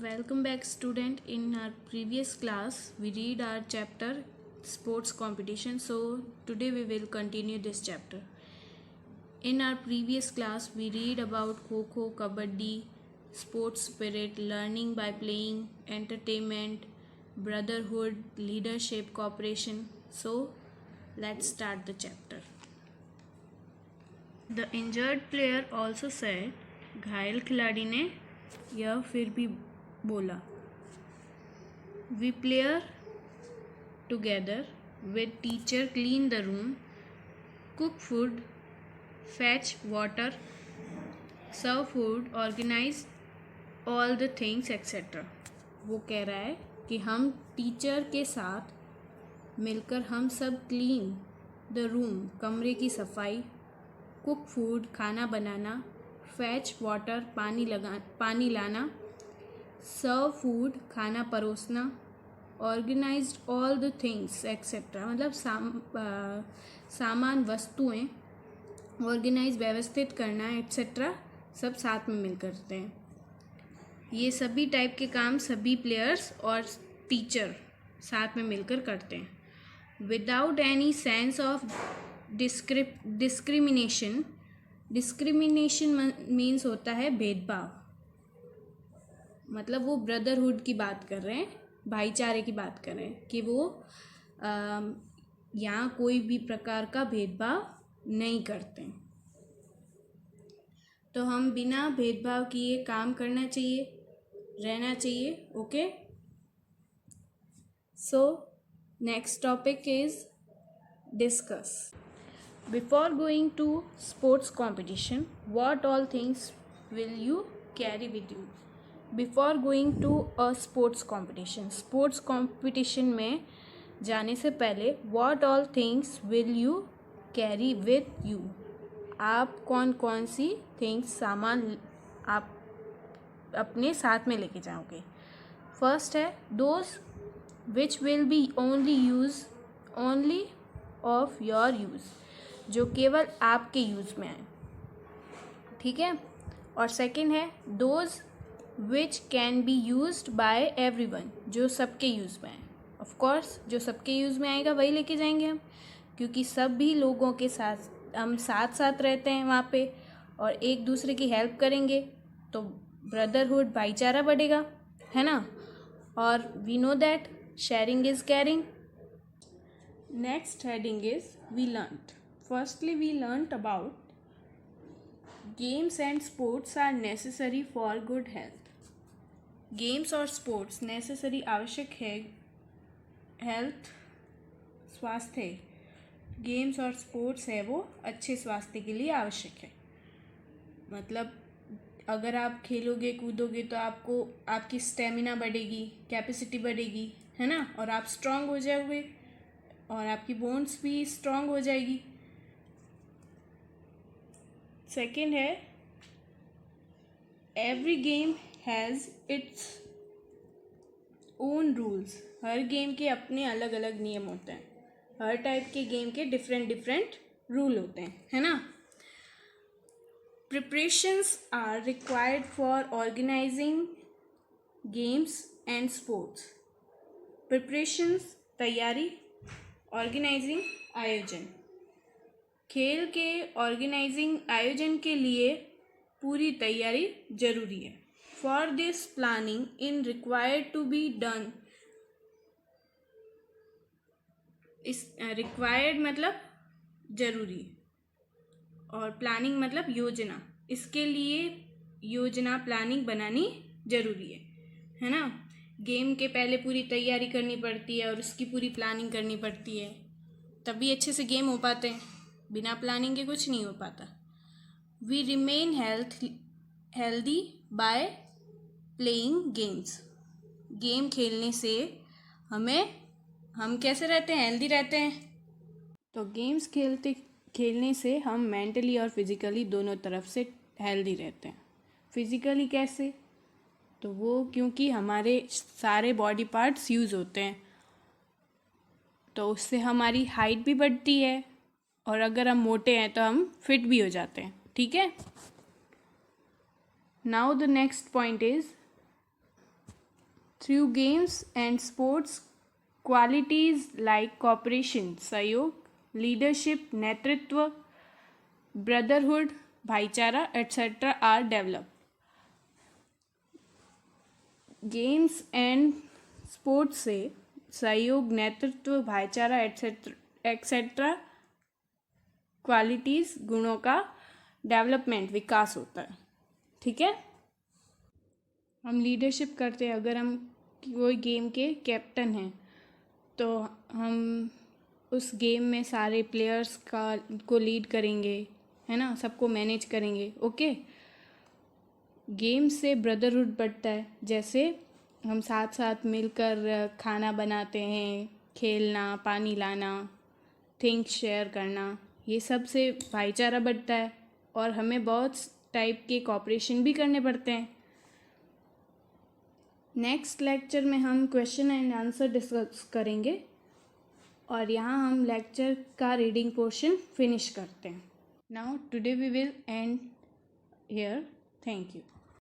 Welcome back student. In our previous class we read our chapter sports competition. So today we will continue this chapter. In our previous class we read about Kho, Kabaddi, sports spirit, learning by playing, entertainment, brotherhood, leadership, cooperation. So let's start the chapter. The injured player also said, घायल खिलाड़ी ने यह फिर भी बोला, we play together with teacher, clean the room, cook food, fetch water, serve food, organize all the things etc. वो कह रहा है कि हम टीचर के साथ मिलकर हम सब क्लीन द रूम, कमरे की सफाई, कुक फूड, खाना बनाना, फैच वाटर, पानी लाना, सर्व फूड, खाना परोसना, organised all the things etcetera, मतलब सामान, वस्तुएं, ऑर्गेनाइज, व्यवस्थित करना एक्सेट्रा, सब साथ में मिल करते हैं. ये सभी टाइप के काम सभी प्लेयर्स और टीचर साथ में मिलकर करते हैं. Without any sense of discrimination. Discrimination means होता है भेदभाव, मतलब वो ब्रदरहुड की बात कर रहे हैं, भाईचारे की बात कर रहे हैं कि वो यहाँ कोई भी प्रकार का भेदभाव नहीं करते. तो हम बिना भेदभाव किए काम करना चाहिए, रहना चाहिए. Okay, so next topic is discuss. Before going to sports competition, what all things will you carry with you? Before going to a sports competition में जाने से पहले what all things will you carry with you? आप कौन कौन सी things, सामान आप अपने साथ में लेके जाओगे. फर्स्ट है those which will be only of your use, जो केवल आपके यूज़ में आए. ठीक है. और सेकंड है those which can be used by everyone, जो सबके यूज़ में आए. ऑफ कोर्स जो सबके यूज़ में आएगा वही लेके जाएंगे हम, क्योंकि सभी लोगों के साथ हम साथ रहते हैं वहाँ पे और एक दूसरे की हेल्प करेंगे तो ब्रदरहुड, भाईचारा बढ़ेगा, है ना. और we know that sharing is caring. Next heading is we learned. Firstly, we learnt about games and sports are necessary for good health. Games और sports necessary, आवश्यक है, health, स्वास्थ्य. गेम्स और स्पोर्ट्स है वो अच्छे स्वास्थ्य के लिए आवश्यक है. मतलब अगर आप खेलोगे कूदोगे तो आपको आपकी स्टेमिना बढ़ेगी, कैपेसिटी बढ़ेगी, है ना, और आप स्ट्रांग हो जाओगे और आपकी बोन्स भी स्ट्रांग हो जाएगी. सेकेंड है every game has its own rules. हर गेम के अपने अलग अलग नियम होते हैं. हर टाइप के गेम के डिफरेंट रूल होते हैं, है ना. Preparations are required for organising games and sports. Preparations तैयारी, ऑर्गेनाइजिंग आयोजन. खेल के ऑर्गेनाइजिंग आयोजन के लिए पूरी तैयारी जरूरी है. For this planning in required to be done. इस रिक्वायर्ड मतलब जरूरी और प्लानिंग मतलब योजना. इसके लिए योजना, प्लानिंग बनानी जरूरी है ना. गेम के पहले पूरी तैयारी करनी पड़ती है और उसकी पूरी प्लानिंग करनी पड़ती है, तभी अच्छे से गेम हो पाते हैं. बिना प्लानिंग के कुछ नहीं हो पाता. We remain healthy by playing games. Game खेलने से हम कैसे रहते हैं, हेल्दी रहते हैं. तो गेम्स खेलने से हम मेंटली और फिज़िकली दोनों तरफ से हेल्दी रहते हैं. फिज़िकली कैसे, तो वो क्योंकि हमारे सारे बॉडी पार्ट्स यूज़ होते हैं तो उससे हमारी हाइट भी बढ़ती है और अगर हम मोटे हैं तो हम फिट भी हो जाते हैं. ठीक है. Now the next point is through games and sports qualities like cooperation सहयोग, लीडरशिप नेतृत्व, ब्रदरहुड भाईचारा etcetera are develop. Games and sports से सहयोग नेतृत्व भाईचारा एक्सेट्रा क्वालिटीज़ गुणों का डेवलपमेंट विकास होता है. ठीक है. हम लीडरशिप करते हैं. अगर हम कोई गेम के कैप्टन हैं तो हम उस गेम में सारे प्लेयर्स को लीड करेंगे, है ना, सबको मैनेज करेंगे. ओके. गेम से ब्रदरहुड बढ़ता है. जैसे हम साथ साथ मिलकर खाना बनाते हैं, खेलना, पानी लाना, थिंग्स शेयर करना, ये सब से भाईचारा बढ़ता है और हमें बहुत टाइप के कॉपरेशन भी करने पड़ते हैं. नेक्स्ट लेक्चर में हम क्वेश्चन एंड आंसर डिस्कस करेंगे और यहाँ हम लेक्चर का रीडिंग पोर्शन फिनिश करते हैं. Now today we will end here. Thank you.